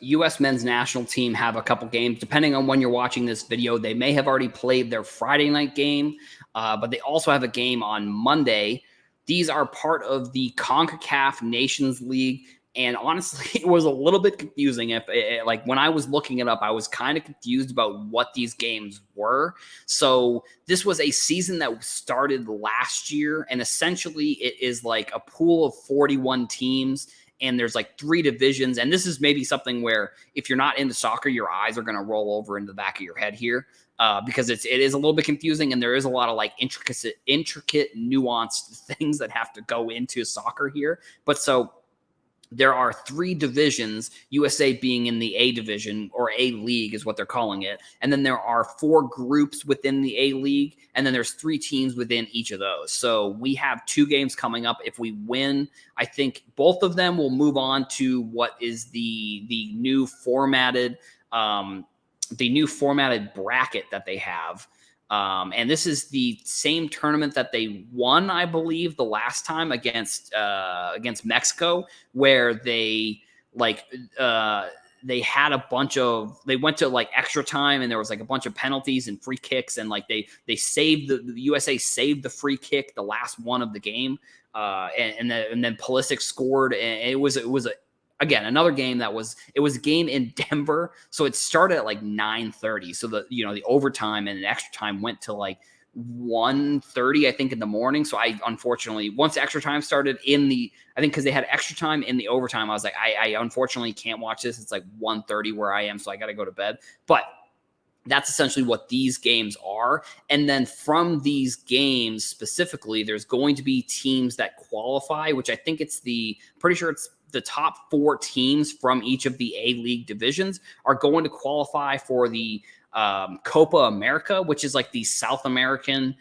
U.S. men's national team have a couple games. Depending on when you're watching this video, they may have already played their Friday night game, but they also have a game on Monday. These are part of the CONCACAF Nations League. And honestly, it was a little bit confusing. Like when I was looking it up, I was kind of confused about what these games were. So this was a season that started last year, and essentially it is like a pool of 41 teams, and there's like 3 divisions. And this is maybe something where if you're not into soccer, your eyes are going to roll over into the back of your head here. Because it is a little bit confusing, and there is a lot of like intricate, nuanced things that have to go into soccer here. But so there are 3 divisions, USA being in the A division, or A League is what they're calling it. And then there are 4 groups within the A League, and then there's 3 teams within each of those. So we have 2 games coming up. If we win, I think both of them will move on to what is the new formatted bracket that they have. And this is the same tournament that they won, I believe, the last time against Mexico, where they had a bunch of, they went to like extra time, and there was like a bunch of penalties and free kicks, and like they saved the USA saved the free kick, the last one of the game, and then Pulisic scored, and it was again, another game it was a game in Denver. So it started at like 9:30. So the overtime and extra time went to like 1:30, I think, in the morning. So I unfortunately, once extra time started I think because they had extra time in the overtime, I was like, I unfortunately can't watch this. It's like 1:30 where I am. So I got to go to bed. But that's essentially what these games are. And then from these games specifically, there's going to be teams that qualify, which I think pretty sure it's the top 4 teams from each of the A League divisions are going to qualify for the Copa America, which is like the South American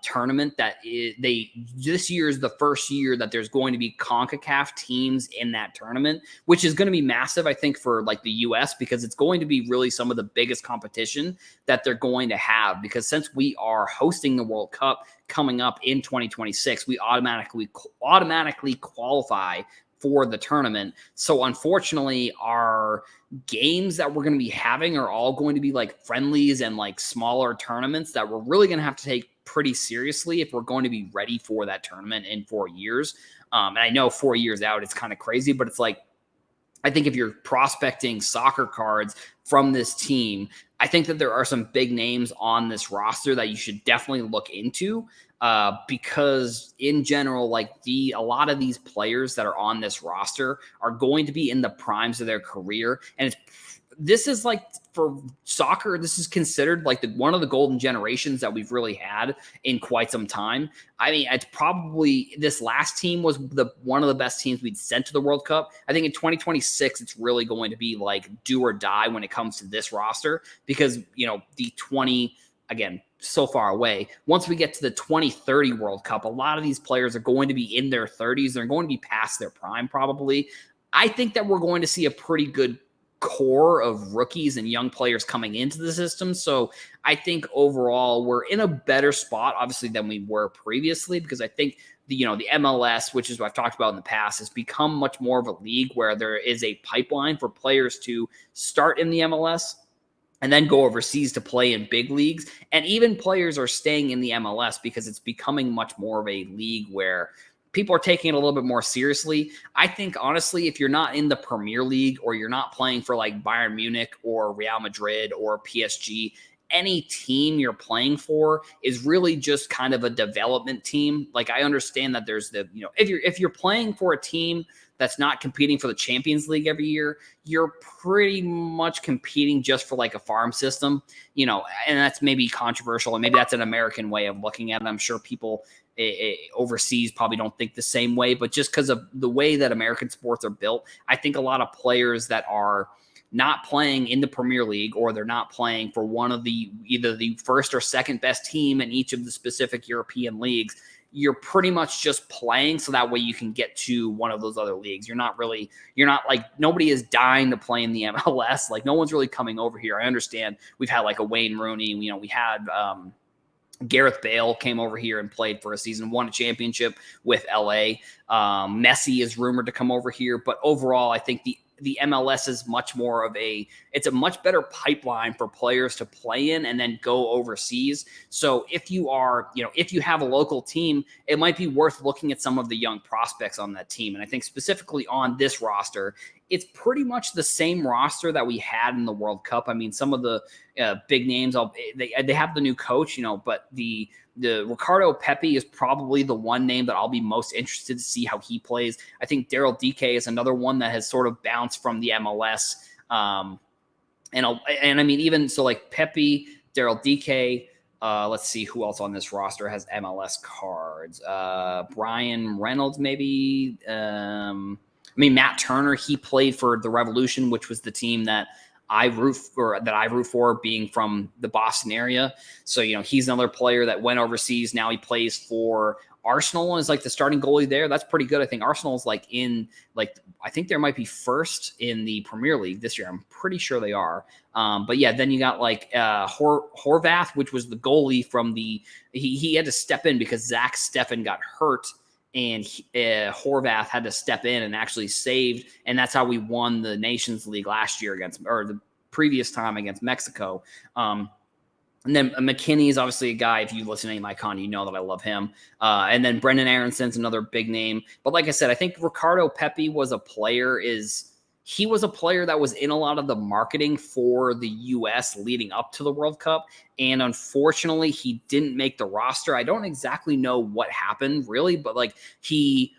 tournament this year is the first year that there's going to be CONCACAF teams in that tournament, which is going to be massive, I think, for like the US, because it's going to be really some of the biggest competition that they're going to have, because since we are hosting the World Cup coming up in 2026, we automatically qualify for the tournament. So unfortunately, our games that we're going to be having are all going to be like friendlies and like smaller tournaments that we're really going to have to take pretty seriously if we're going to be ready for that tournament in 4 years. And I know 4 years out, it's kind of crazy, but it's like, I think if you're prospecting soccer cards from this team, I think that there are some big names on this roster that you should definitely look into, because in general, like a lot of these players that are on this roster are going to be in the primes of their career. And this is like, for soccer, this is considered like one of the golden generations that we've really had in quite some time. I mean, it's probably, this last team was one of the best teams we'd sent to the World Cup. I think in 2026, it's really going to be like do or die when it comes to this roster, because, again, so far away. Once we get to the 2030 World Cup, a lot of these players are going to be in their 30s. They're going to be past their prime probably. I think that we're going to see a pretty good core of rookies and young players coming into the system. So I think overall we're in a better spot, obviously, than we were previously, because I think the MLS, which is what I've talked about in the past, has become much more of a league where there is a pipeline for players to start in the MLS and then go overseas to play in big leagues. And even players are staying in the MLS because it's becoming much more of a league where people are taking it a little bit more seriously. I think, honestly, if you're not in the Premier League, or you're not playing for like Bayern Munich or Real Madrid or PSG, any team you're playing for is really just kind of a development team. Like, I understand that there's if you're playing for a team that's not competing for the Champions League every year, you're pretty much competing just for like a farm system, and that's maybe controversial, and maybe that's an American way of looking at it. I'm sure people overseas probably don't think the same way, but just because of the way that American sports are built, I think a lot of players that are not playing in the Premier League, or they're not playing for one of either the first or second best team in each of the specific European leagues, you're pretty much just playing so that way you can get to one of those other leagues. You're not like, nobody is dying to play in the MLS. Like, no one's really coming over here. I understand we've had like a Wayne Rooney, we had Gareth Bale came over here and played for a season, won a championship with LA. Messi is rumored to come over here, but overall, I think the MLS is much more of it's a much better pipeline for players to play in and then go overseas. So if you have a local team, it might be worth looking at some of the young prospects on that team. And I think specifically on this roster, it's pretty much the same roster that we had in the World Cup. I mean, some of the big names, they have the new coach, but the Ricardo Pepi is probably the one name that I'll be most interested to see how he plays. I think Daryl Dike is another one that has sort of bounced from the MLS. And I mean, even so, like Pepi, Daryl Dike, let's see who else on this roster has MLS cards. Brian Reynolds, maybe. I mean, Matt Turner, he played for the Revolution, which was the team that I root for, being from the Boston area. So, he's another player that went overseas. Now he plays for Arsenal and is like the starting goalie there. That's pretty good. I think Arsenal's I think there might be first in the Premier League this year. I'm pretty sure they are. But yeah, then you got Horvath, which was the goalie from he had to step in because Zach Steffen got hurt. And Horvath had to step in and actually saved, and that's how we won the Nations League last year or the previous time against Mexico. And then McKinney is obviously a guy, if you listen to any of my con, you know that I love him. And then Brendan Aronson's another big name. But like I said, I think Ricardo Pepi was a player that was in a lot of the marketing for the U.S. leading up to the World Cup. And unfortunately, he didn't make the roster. I don't exactly know what happened, really, but he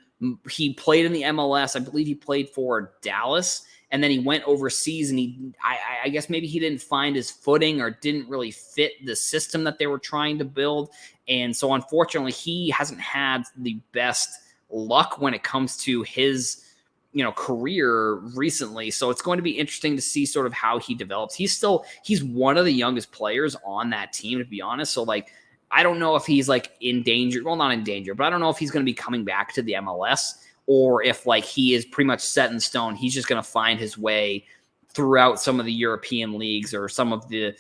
played in the MLS. I believe he played for Dallas, and then he went overseas, and I guess maybe he didn't find his footing or didn't really fit the system that they were trying to build. And so unfortunately, he hasn't had the best luck when it comes to his career recently. So it's going to be interesting to see sort of how he develops. He's one of the youngest players on that team, to be honest. So I don't know if he's in danger. Well, not in danger, but I don't know if he's going to be coming back to the MLS or if he is pretty much set in stone. He's just going to find his way throughout some of the European leagues or some of the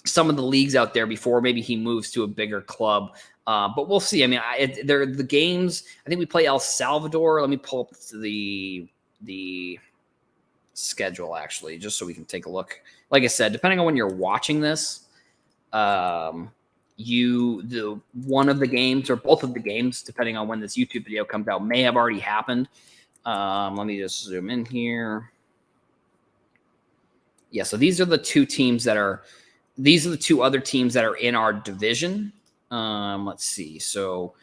leagues out there before maybe he moves to a bigger club. But we'll see. I mean, they're the games. I think we play El Salvador. Let me pull up the schedule actually, just so we can take a look. Like I said, depending on when you're watching this, one of the games or both of the games, depending on when this YouTube video comes out, may have already happened. Let me just zoom in here. Yeah, so these are the two other teams that are in our division. Let's see. So,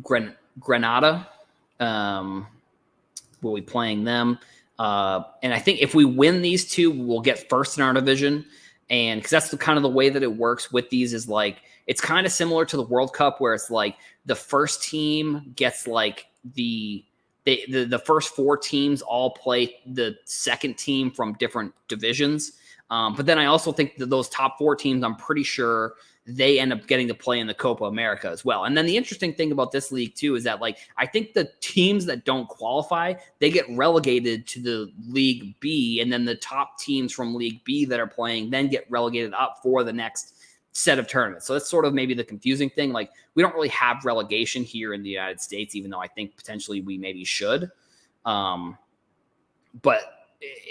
Granada, will be playing them. And I think if we win these two, we'll get first in our division. And because that's kind of the way that it works with these is it's kind of similar to the World Cup where it's the first team gets the first four teams all play the second team from different divisions. But then I also think that those top four teams, I'm pretty sure they end up getting to play in the Copa America as well. And then the interesting thing about this league too is that I think the teams that don't qualify, they get relegated to the League B, and then the top teams from League B that are playing then get relegated up for the next set of tournaments. So that's sort of maybe the confusing thing. We don't really have relegation here in the United States, even though I think potentially we maybe should. But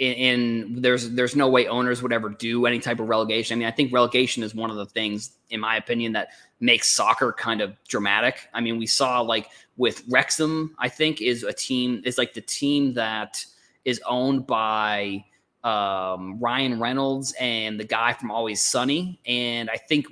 there's no way owners would ever do any type of relegation. I mean, I think relegation is one of the things, in my opinion, that makes soccer kind of dramatic. I mean, we saw with Wrexham, I think is the team that is owned by Ryan Reynolds and the guy from Always Sunny. And I think,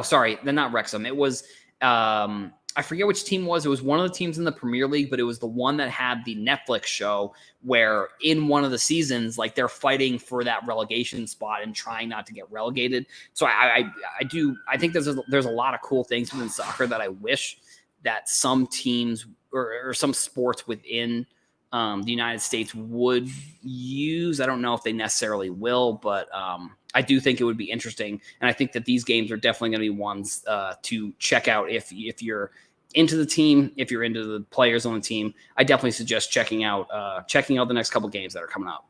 sorry, they're not Wrexham. It was, I forget which team it was. It was one of the teams in the Premier League, but it was the one that had the Netflix show where in one of the seasons, they're fighting for that relegation spot and trying not to get relegated. So I think there's a lot of cool things within soccer that I wish that some teams or some sports within the United States would use. I don't know if they necessarily will, but I do think it would be interesting. And I think that these games are definitely going to be ones to check out if you're into the team, if you're into the players on the team. I definitely suggest checking out the next couple games that are coming up.